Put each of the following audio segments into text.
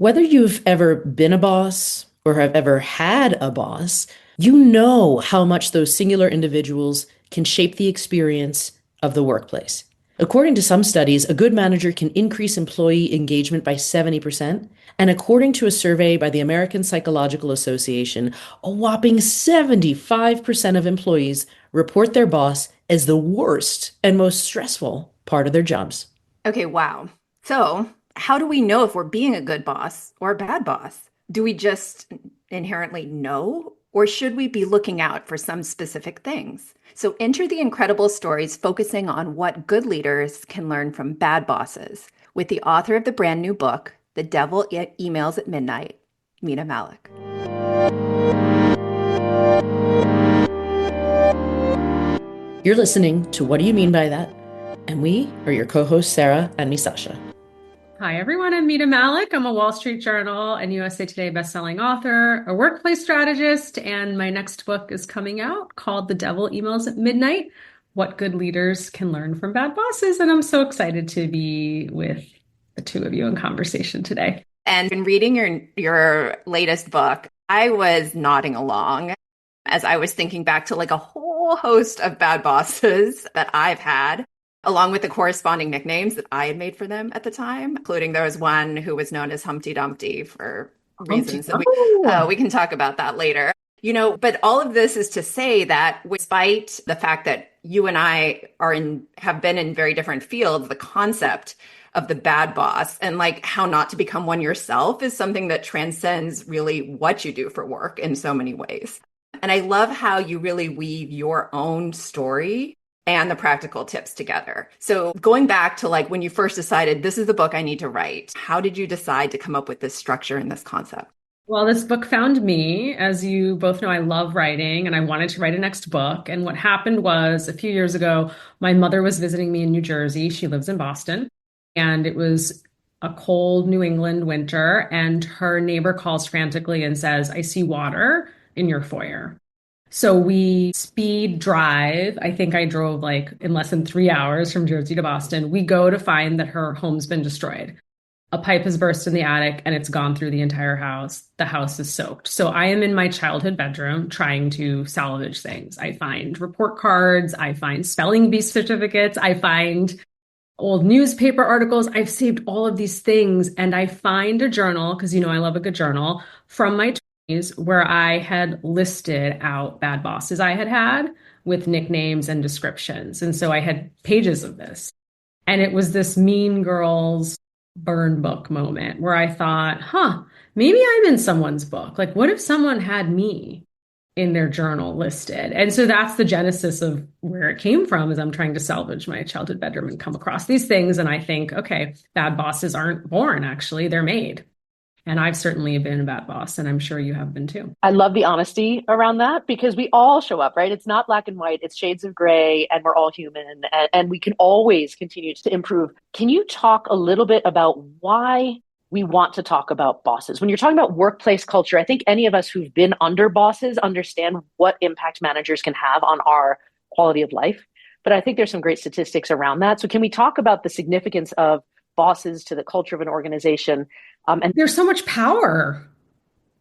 Whether you've ever been a boss or have ever had a boss, you know how much those singular individuals can shape the experience of the workplace. According to some studies, a good manager can increase employee engagement by 70%. And according to a survey by the American Psychological Association, a whopping 75% of employees report their boss as the worst and most stressful part of their jobs. Okay, wow. So, how do we know if we're being a good boss or a bad boss? Do we just inherently know, or should we be looking out for some specific things? So, enter the incredible stories focusing on what good leaders can learn from bad bosses with the author of the brand new book, The Devil Emails at Midnight, Mita Mallick. You're listening to What Do You Mean by That? And we are your co-hosts, Sarah and me, Sasha. Hi, everyone. I'm Mita Mallick. I'm a Wall Street Journal and USA Today bestselling author, a workplace strategist, and my next book is coming out called The Devil Emails at Midnight, What Good Leaders Can Learn from Bad Bosses. And I'm so excited to be with the two of you in conversation today. And in reading your latest book, I was nodding along as I was thinking back to like a whole host of bad bosses that I've had, along with the corresponding nicknames that I had made for them at the time, including there was one who was known as Humpty Dumpty for reasons that we can talk about that later. But all of this is to say that despite the fact that you and I have been in very different fields, the concept of the bad boss and like how not to become one yourself is something that transcends really what you do for work in so many ways. And I love how you really weave your own story and the practical tips together. So going back to like when you first decided this is the book I need to write, how did you decide to come up with this structure and this concept? Well, this book found me. As you both know, I love writing and I wanted to write a next book. And what happened was a few years ago, my mother was visiting me in New Jersey. She lives in Boston. And it was a cold New England winter. And her neighbor calls frantically and says, I see water in your foyer. So we speed drive. I think I drove like in less than 3 hours from Jersey to Boston. We go to find that her home's been destroyed. A pipe has burst in the attic and it's gone through the entire house. The house is soaked. So I am in my childhood bedroom trying to salvage things. I find report cards. I find spelling bee certificates. I find old newspaper articles. I've saved all of these things and I find a journal, because I love a good journal, from my 20s where I had listed out bad bosses I had had with nicknames and descriptions. And so I had pages of this. And it was this Mean Girls burn book moment where I thought, maybe I'm in someone's book. Like, what if someone had me in their journal listed? And so that's the genesis of where it came from, is I'm trying to salvage my childhood bedroom and come across these things. And I think, okay, bad bosses aren't born, actually, they're made. And I've certainly been a bad boss, and I'm sure you have been too. I love the honesty around that because we all show up, right? It's not black and white, it's shades of gray, and we're all human, and we can always continue to improve. Can you talk a little bit about why we want to talk about bosses? When you're talking about workplace culture, I think any of us who've been under bosses understand what impact managers can have on our quality of life. But I think there's some great statistics around that. So can we talk about the significance of bosses to the culture of an organization? And there's so much power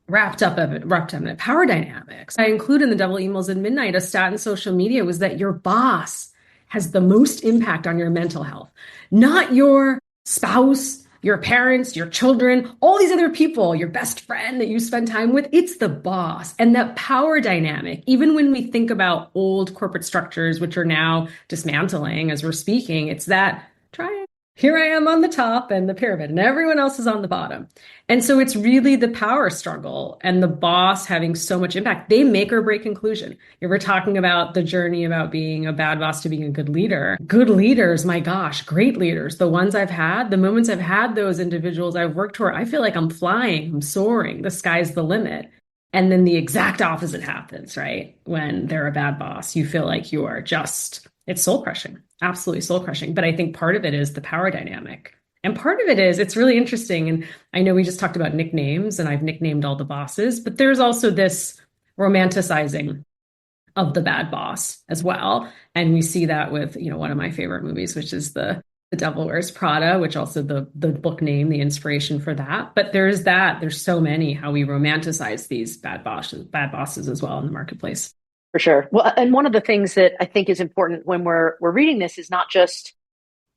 wrapped in it, power dynamics. I include in The Devil Emails at Midnight, a stat in social media was that your boss has the most impact on your mental health, not your spouse, your parents, your children, all these other people, your best friend that you spend time with. It's the boss. And that power dynamic, even when we think about old corporate structures, which are now dismantling as we're speaking, it's that triangle. Here I am on the top and the pyramid, and everyone else is on the bottom. And so it's really the power struggle and the boss having so much impact. They make or break conclusion. You were talking about the journey about being a bad boss to being a good leader. Good leaders, my gosh, great leaders. The ones I've had, the moments I've had those individuals I've worked for, I feel like I'm flying, I'm soaring. The sky's the limit. And then the exact opposite happens, right? When they're a bad boss, you feel like you are just, it's soul crushing, absolutely soul crushing. But I think part of it is the power dynamic. And part of it is, it's really interesting. And I know we just talked about nicknames and I've nicknamed all the bosses, but there's also this romanticizing of the bad boss as well. And we see that with, one of my favorite movies, which is the The Devil Wears Prada, which also the book name, the inspiration for that. But there's so many how we romanticize these bad bosses as well in the marketplace. For sure. Well, and one of the things that I think is important when we're reading this is not just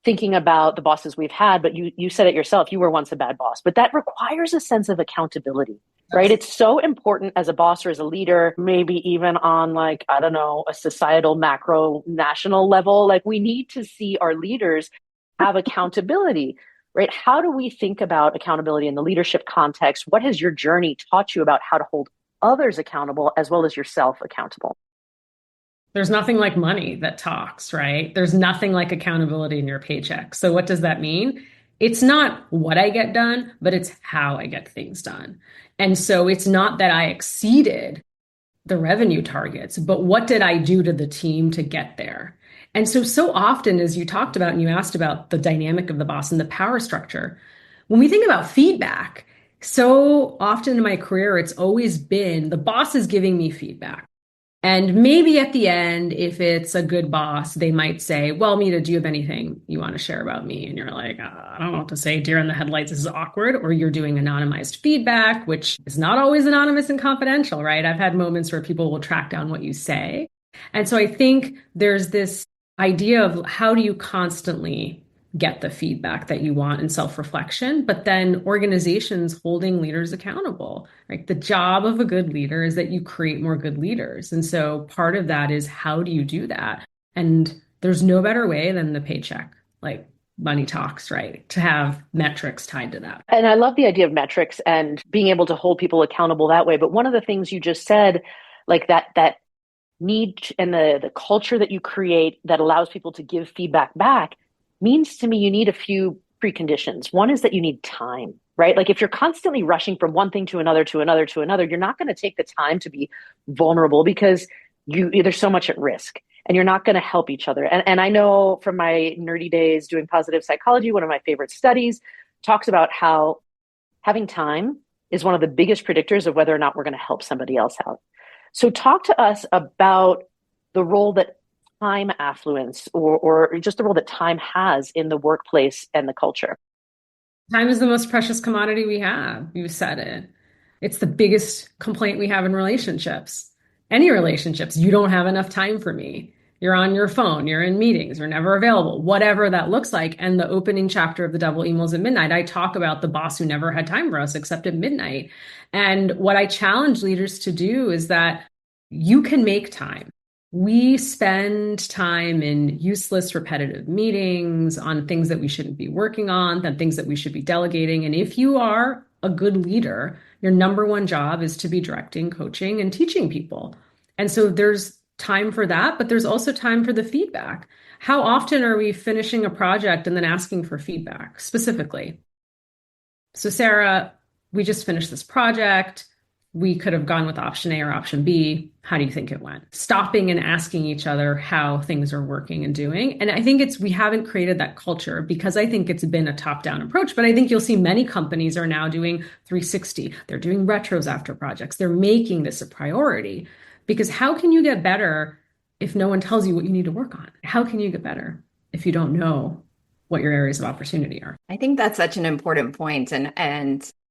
thinking about the bosses we've had, but you said it yourself, you were once a bad boss, but that requires a sense of accountability, right? It's so important as a boss or as a leader, maybe even on like, I don't know, a societal macro national level. Like we need to see our leaders have accountability, right? How do we think about accountability in the leadership context? What has your journey taught you about how to hold others accountable as well as yourself accountable? There's nothing like money that talks, right? There's nothing like accountability in your paycheck. So what does that mean? It's not what I get done, but it's how I get things done. And so it's not that I exceeded the revenue targets, but what did I do to the team to get there? And so often, as you talked about and you asked about the dynamic of the boss and the power structure, when we think about feedback, so often in my career, it's always been the boss is giving me feedback. And maybe at the end, if it's a good boss, they might say, well, Mita, do you have anything you want to share about me? And you're like, I don't know what to say. Deer in the headlights, this is awkward. Or you're doing anonymized feedback, which is not always anonymous and confidential, right? I've had moments where people will track down what you say. And so I think there's this idea of how do you constantly get the feedback that you want in self-reflection, but then organizations holding leaders accountable, right? The job of a good leader is that you create more good leaders. And so part of that is how do you do that? And there's no better way than the paycheck, like money talks, right? To have metrics tied to that. And I love the idea of metrics and being able to hold people accountable that way. But one of the things you just said, like that need and the culture that you create that allows people to give feedback back means to me you need a few preconditions. One is that you need time, right? Like if you're constantly rushing from one thing to another, to another, to another, you're not going to take the time to be vulnerable because there's so much at risk and you're not going to help each other. And I know from my nerdy days doing positive psychology, one of my favorite studies talks about how having time is one of the biggest predictors of whether or not we're going to help somebody else out. So talk to us about the role that time affluence or just the role that time has in the workplace and the culture. Time is the most precious commodity we have. You said it. It's the biggest complaint we have in relationships. Any relationships, you don't have enough time for me. You're on your phone, you're in meetings, you're never available, whatever that looks like. And the opening chapter of The Devil Emails at Midnight, I talk about the boss who never had time for us except at midnight. And what I challenge leaders to do is that you can make time. We spend time in useless, repetitive meetings on things that we shouldn't be working on, on things that we should be delegating. And if you are a good leader, your number one job is to be directing, coaching, and teaching people. And so there's time for that, but there's also time for the feedback. How often are we finishing a project and then asking for feedback specifically? So, Sarah, we just finished this project. We could have gone with option A or option B. How do you think it went? Stopping and asking each other how things are working and doing. And I think we haven't created that culture because I think it's been a top-down approach. But I think you'll see many companies are now doing 360. They're doing retros after projects. They're making this a priority because how can you get better if no one tells you what you need to work on? How can you get better if you don't know what your areas of opportunity are? I think that's such an important point, and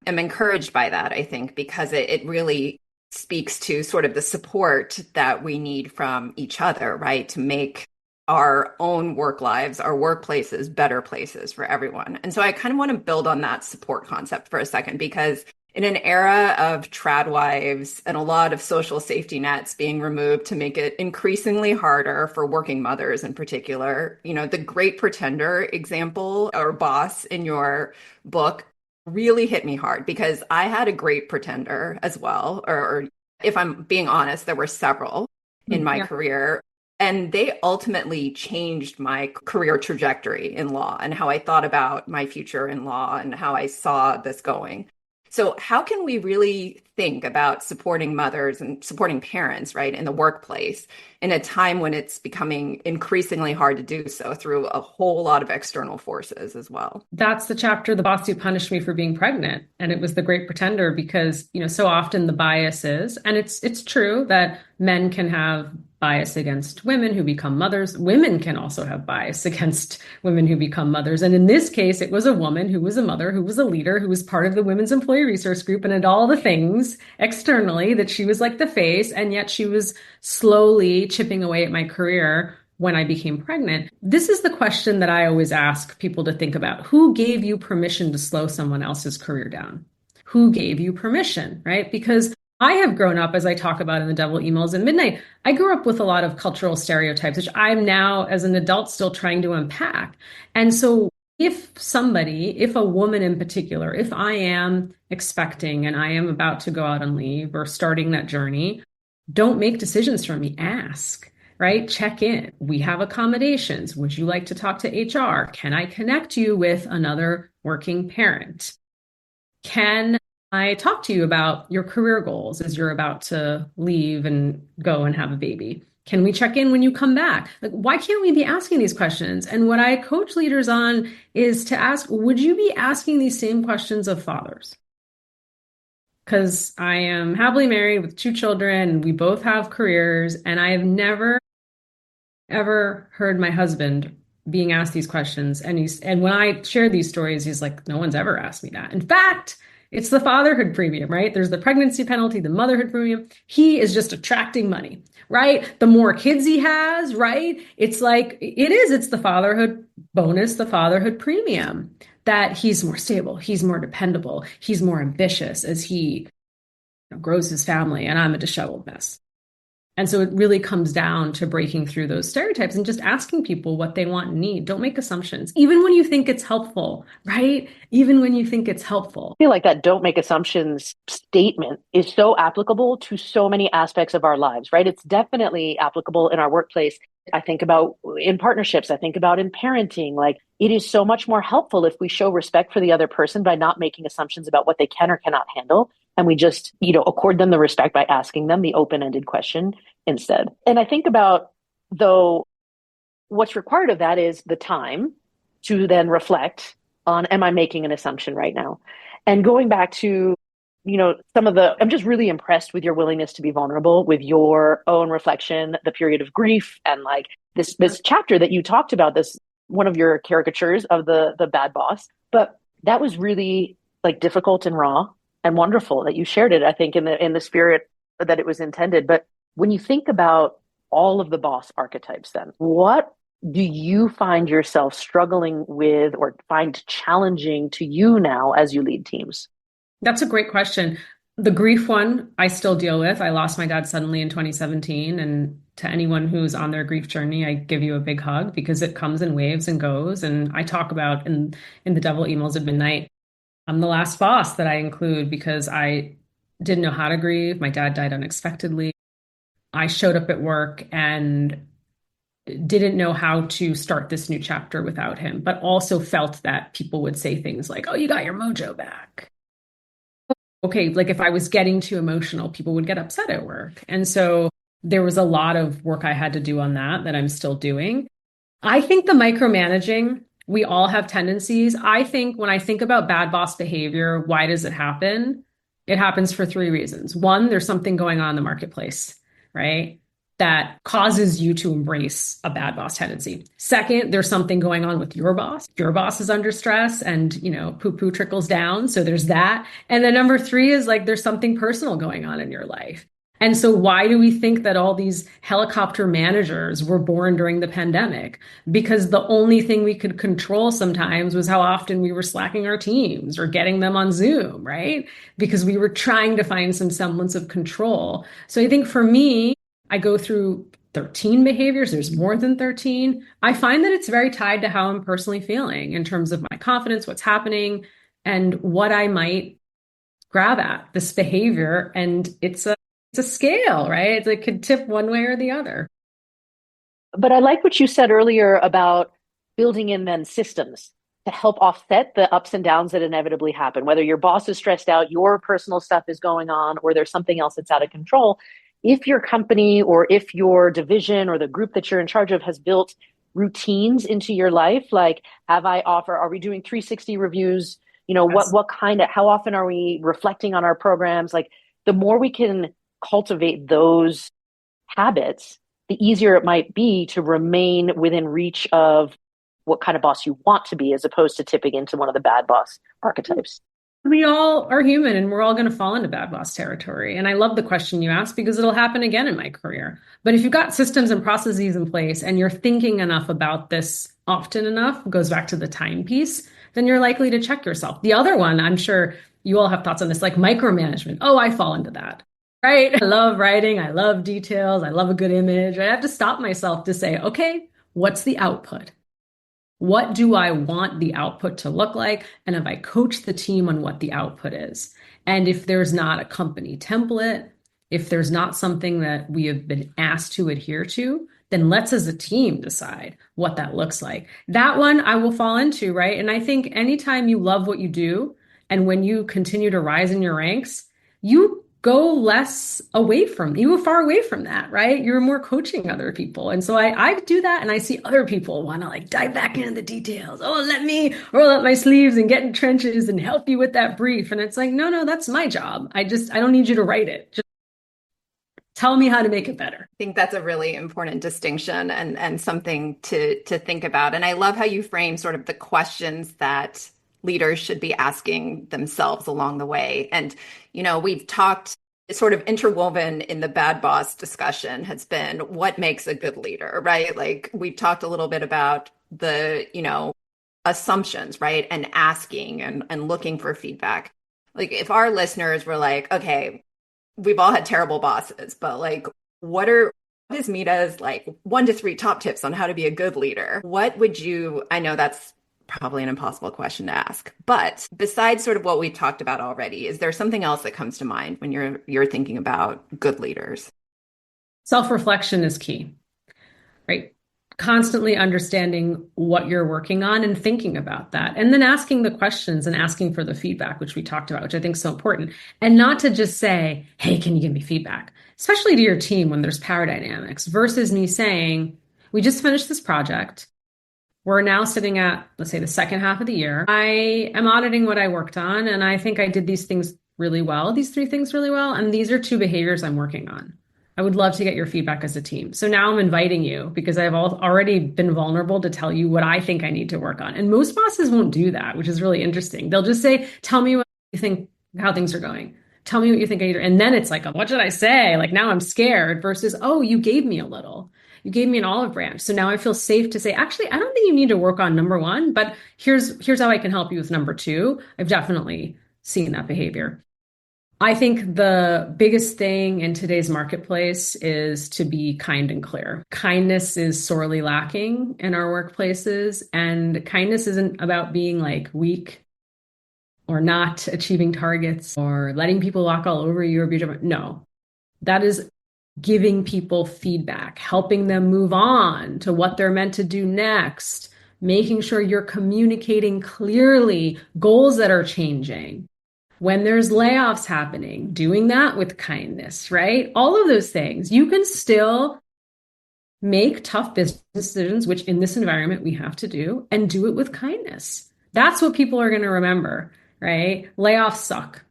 I'm encouraged by that, I think, because it really speaks to sort of the support that we need from each other, right? To make our own work lives, our workplaces, better places for everyone. And so I kind of want to build on that support concept for a second, because in an era of trad wives and a lot of social safety nets being removed to make it increasingly harder for working mothers in particular, the great pretender example or boss in your book really hit me hard because I had a great pretender as well. Or if I'm being honest, there were several in my career. And they ultimately changed my career trajectory in law and how I thought about my future in law and how I saw this going. So how can we really think about supporting mothers and supporting parents, right, in the workplace in a time when it's becoming increasingly hard to do so through a whole lot of external forces as well? That's the chapter, The Boss Who Punished Me for Being Pregnant. And it was the great pretender because, so often the bias is, and it's true that men can have bias against women who become mothers. Women can also have bias against women who become mothers. And in this case, it was a woman who was a mother, who was a leader, who was part of the Women's Employee Resource Group and had all the things externally that she was like the face. And yet she was slowly chipping away at my career when I became pregnant. This is the question that I always ask people to think about. Who gave you permission to slow someone else's career down? Who gave you permission, right? Because I have grown up, as I talk about in the Devil Emails at Midnight, I grew up with a lot of cultural stereotypes, which I'm now, as an adult, still trying to unpack. And so if somebody, if a woman in particular, if I am expecting and I am about to go out on leave or starting that journey, don't make decisions for me. Ask, right? Check in. We have accommodations. Would you like to talk to HR? Can I connect you with another working parent? Can I talk to you about your career goals as you're about to leave and go and have a baby? Can we check in when you come back? Like, why can't we be asking these questions? And what I coach leaders on is to ask, would you be asking these same questions of fathers? Because I am happily married with 2 children, and we both have careers, and I have never, ever heard my husband being asked these questions. And when I share these stories, he's like, no one's ever asked me that. In fact, it's the fatherhood premium, right? There's the pregnancy penalty, the motherhood premium. He is just attracting money, right? The more kids he has, right? It's like, it's the fatherhood bonus, the fatherhood premium, that he's more stable, he's more dependable, he's more ambitious as he grows his family, and I'm a disheveled mess. And so it really comes down to breaking through those stereotypes and just asking people what they want and need. Don't make assumptions, even when you think it's helpful, right? Even when you think it's helpful. I feel like that don't make assumptions statement is so applicable to so many aspects of our lives, right? It's definitely applicable in our workplace. I think about in partnerships, I think about in parenting. Like, it is so much more helpful if we show respect for the other person by not making assumptions about what they can or cannot handle. And we just, accord them the respect by asking them the open-ended question instead. And I think about, though, what's required of that is the time to then reflect on, am I making an assumption right now? And going back to, I'm just really impressed with your willingness to be vulnerable with your own reflection, the period of grief, and like this chapter that you talked about, this one of your caricatures of the bad boss. But that was really like difficult and raw and wonderful that you shared it, I think, in the spirit that it was intended. But when you think about all of the boss archetypes, then what do you find yourself struggling with or find challenging to you now as you lead teams? That's a great question. The grief one, I still deal with. I lost my dad suddenly in 2017. And to anyone who's on their grief journey, I give you a big hug, because it comes in waves and goes. And I talk about in the Devil Emails at Midnight, I'm the last boss that I include because I didn't know how to grieve. My dad died unexpectedly. I showed up at work and didn't know how to start this new chapter without him, but also felt that people would say things like, oh, you got your mojo back. Okay, like if I was getting too emotional, people would get upset at work. And so there was a lot of work I had to do on that I'm still doing. I think the micromanaging, we all have tendencies. I think when I think about bad boss behavior, why does it happen? It happens for 3 reasons. One, there's something going on in the marketplace, right? That causes you to embrace a bad boss tendency. Second, there's something going on with your boss. Your boss is under stress and, poo-poo trickles down. So there's that. And then number 3 is like, there's something personal going on in your life. And so why do we think that all these helicopter managers were born during the pandemic? Because the only thing we could control sometimes was how often we were slacking our teams or getting them on Zoom, right? Because we were trying to find some semblance of control. So I think for me, I go through 13 behaviors. There's more than 13. I find that it's very tied to how I'm personally feeling in terms of my confidence, what's happening, and what I might grab at this behavior. And it's a scale, right? It could tip one way or the other. But I like what you said earlier about building in then systems to help offset the ups and downs that inevitably happen, whether your boss is stressed out, your personal stuff is going on, or there's something else that's out of control. If your company or if your division or the group that you're in charge of has built routines into your life, like are we doing 360 reviews? Yes. How often are we reflecting on our programs? Like, the more we can cultivate those habits, the easier it might be to remain within reach of what kind of boss you want to be, as opposed to tipping into one of the bad boss archetypes. We all are human and we're all going to fall into bad boss territory. And I love the question you asked because it'll happen again in my career. But if you've got systems and processes in place and you're thinking enough about this often enough, goes back to the time piece, then you're likely to check yourself. The other one, I'm sure you all have thoughts on this, like micromanagement. Oh, I fall into that. Right? I love writing. I love details. I love a good image. I have to stop myself to say, okay, what's the output? What do I want the output to look like? And have I coached the team on what the output is? And if there's not a company template, if there's not something that we have been asked to adhere to, then let's as a team decide what that looks like. That one I will fall into, right? And I think anytime you love what you do and when you continue to rise in your ranks, you go you go far away from that, right? You're more coaching other people. And so I do that and I see other people want to like dive back into the details. Oh, let me roll up my sleeves and get in trenches and help you with that brief. And it's like, no, that's my job. I don't need you to write it. Just tell me how to make it better. I think that's a really important distinction and something to think about. And I love how you frame sort of the questions that leaders should be asking themselves along the way. And, we've talked, sort of interwoven in the bad boss discussion has been what makes a good leader, right? Like we've talked a little bit about the, assumptions, right? And asking and looking for feedback. Like if our listeners were like, okay, we've all had terrible bosses, but like, what is Mita's like 1 to 3 top tips on how to be a good leader? What would I know that's probably an impossible question to ask, but besides sort of what we've talked about already, is there something else that comes to mind when you're thinking about good leaders? Self-reflection is key, right? Constantly understanding what you're working on and thinking about that. And then asking the questions and asking for the feedback, which we talked about, which I think is so important. And not to just say, hey, can you give me feedback? Especially to your team when there's power dynamics versus me saying, we just finished this project. We're now sitting at, let's say, the second half of the year. I am auditing what I worked on, and I think I did these things really well, these 3 things really well, and these are 2 behaviors I'm working on. I would love to get your feedback as a team. So now I'm inviting you because I've already been vulnerable to tell you what I think I need to work on. And most bosses won't do that, which is really interesting. They'll just say, tell me what you think, how things are going. Tell me what you think I need to, and then it's like, what should I say? Like now I'm scared versus, oh, you gave me a little. You gave me an olive branch. So now I feel safe to say, actually, I don't think you need to work on number 1, but here's how I can help you with number 2. I've definitely seen that behavior. I think the biggest thing in today's marketplace is to be kind and clear. Kindness is sorely lacking in our workplaces, and kindness isn't about being like weak or not achieving targets or letting people walk all over you or be different. No, that is giving people feedback, helping them move on to what they're meant to do next, making sure you're communicating clearly goals that are changing. When there's layoffs happening, doing that with kindness, right? All of those things. You can still make tough business decisions, which in this environment we have to do, and do it with kindness. That's what people are going to remember, right? Layoffs suck.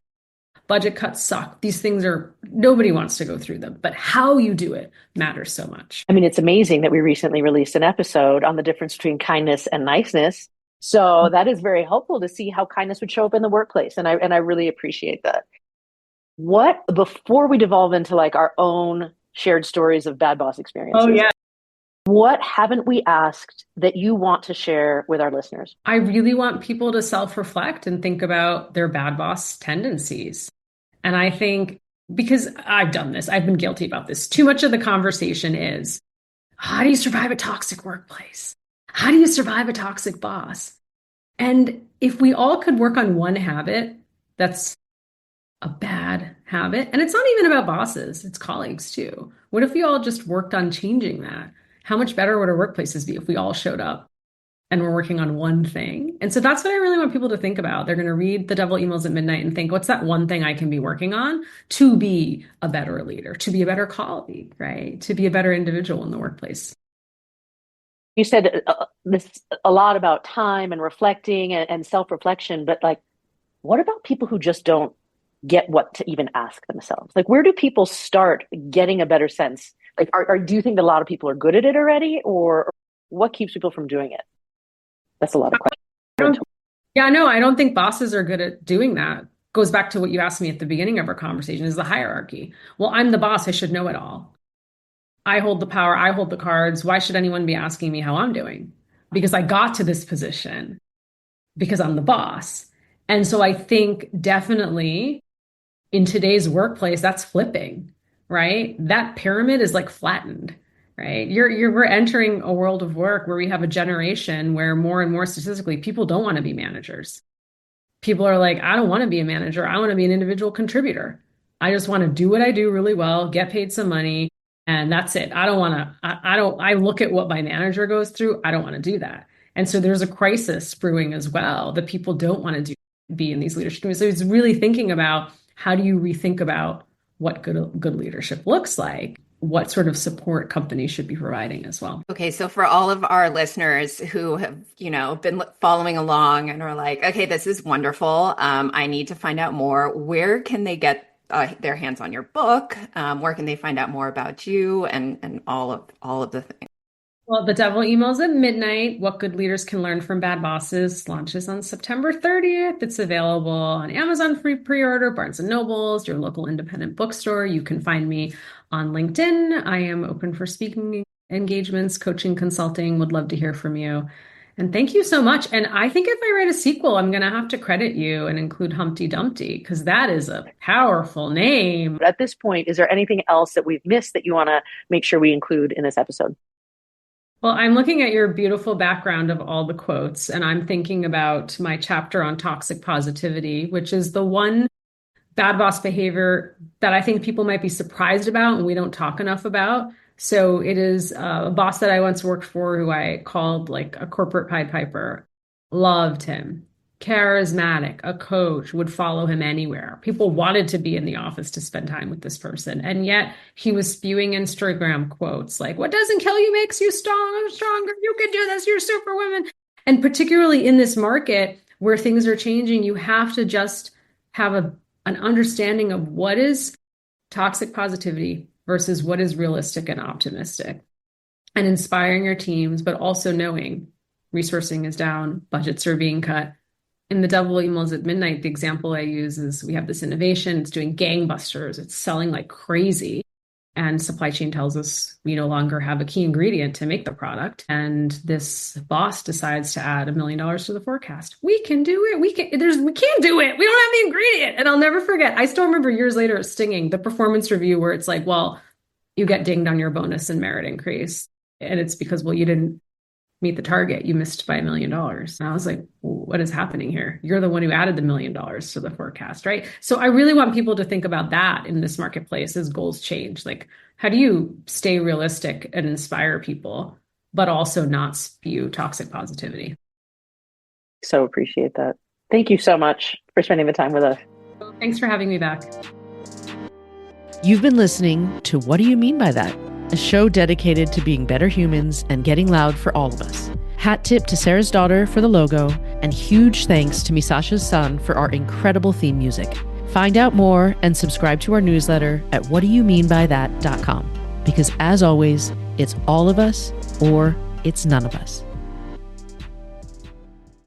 Budget cuts suck. These things nobody wants to go through them, but how you do it matters so much. I mean, it's amazing that we recently released an episode on the difference between kindness and niceness. So that is very helpful to see how kindness would show up in the workplace. And I really appreciate that. Before we devolve into like our own shared stories of bad boss experiences. Oh, yeah. What haven't we asked that you want to share with our listeners? I really want people to self-reflect and think about their bad boss tendencies. And I think, because I've done this, I've been guilty about this. Too much of the conversation is, how do you survive a toxic workplace? How do you survive a toxic boss? And if we all could work on one habit that's a bad habit, and it's not even about bosses, it's colleagues too. What if we all just worked on changing that? How much better would our workplaces be if we all showed up and we're working on one thing? And so that's what I really want people to think about. They're going to read The Devil Emails at Midnight and think, what's that one thing I can be working on to be a better leader, to be a better colleague, right? To be a better individual in the workplace. You said a lot about time and reflecting and self-reflection, but like, what about people who just don't get what to even ask themselves? Like, where do people start getting a better sense? Like, do you think that a lot of people are good at it already, or what keeps people from doing it? That's a lot of questions. Yeah, no, I don't think bosses are good at doing that. Goes back to what you asked me at the beginning of our conversation, is the hierarchy. Well, I'm the boss, I should know it all. I hold the power, I hold the cards. Why should anyone be asking me how I'm doing? Because I got to this position because I'm the boss. And so I think definitely in today's workplace, that's flipping, right? That pyramid is like flattened, right? We're entering a world of work where we have a generation where more and more statistically, people don't want to be managers. People are like, I don't want to be a manager. I want to be an individual contributor. I just want to do what I do really well, get paid some money, and that's it. I don't want to, I look at what my manager goes through. I don't want to do that. And so there's a crisis brewing as well that people don't want to be in these leadership roles. So it's really thinking about how do you rethink about what good leadership looks like, what sort of support companies should be providing as well. Okay, so for all of our listeners who have, been following along and are like, okay, this is wonderful. I need to find out more. Where can they get their hands on your book? Where can they find out more about you and all of the things? Well, The Devil Emails at Midnight, What Good Leaders Can Learn from Bad Bosses, launches on September 30th. It's available on Amazon free pre-order, Barnes & Nobles, your local independent bookstore. You can find me on LinkedIn. I am open for speaking engagements, coaching, consulting. Would love to hear from you. And thank you so much. And I think if I write a sequel, I'm going to have to credit you and include Humpty Dumpty, because that is a powerful name. But at this point, is there anything else that we've missed that you want to make sure we include in this episode? Well, I'm looking at your beautiful background of all the quotes, and I'm thinking about my chapter on toxic positivity, which is the one bad boss behavior that I think people might be surprised about and we don't talk enough about. So it is a boss that I once worked for who I called like a corporate Pied Piper. Loved him. Charismatic, a coach, would follow him anywhere. People wanted to be in the office to spend time with this person. And yet he was spewing Instagram quotes like, what doesn't kill you makes you stronger. You can do this. You're superwoman. And particularly in this market where things are changing, you have to just have an understanding of what is toxic positivity versus what is realistic and optimistic, and inspiring your teams, but also knowing resourcing is down, budgets are being cut. In The Devil Emails at Midnight, the example I use is we have this innovation. It's doing gangbusters. It's selling like crazy. And supply chain tells us we no longer have a key ingredient to make the product. And this boss decides to add $1 million to the forecast. We can do it. We can't do it. We don't have the ingredient. And I'll never forget. I still remember years later at Stinging, the performance review where it's like, well, you get dinged on your bonus and merit increase. And it's because, well, you didn't meet the target. You missed by $1 million. And I was like, what is happening here? You're the one who added the $1 million to the forecast, right? So I really want people to think about that in this marketplace as goals change. Like, how do you stay realistic and inspire people, but also not spew toxic positivity? So appreciate that. Thank you so much for spending the time with us. Thanks for having me back. You've been listening to What Do You Mean by That? A show dedicated to being better humans and getting loud for all of us. Hat tip to Sarah's daughter for the logo, and huge thanks to Misasha's son for our incredible theme music. Find out more and subscribe to our newsletter at whatdoyoumeanbythat.com. Because as always, it's all of us or it's none of us.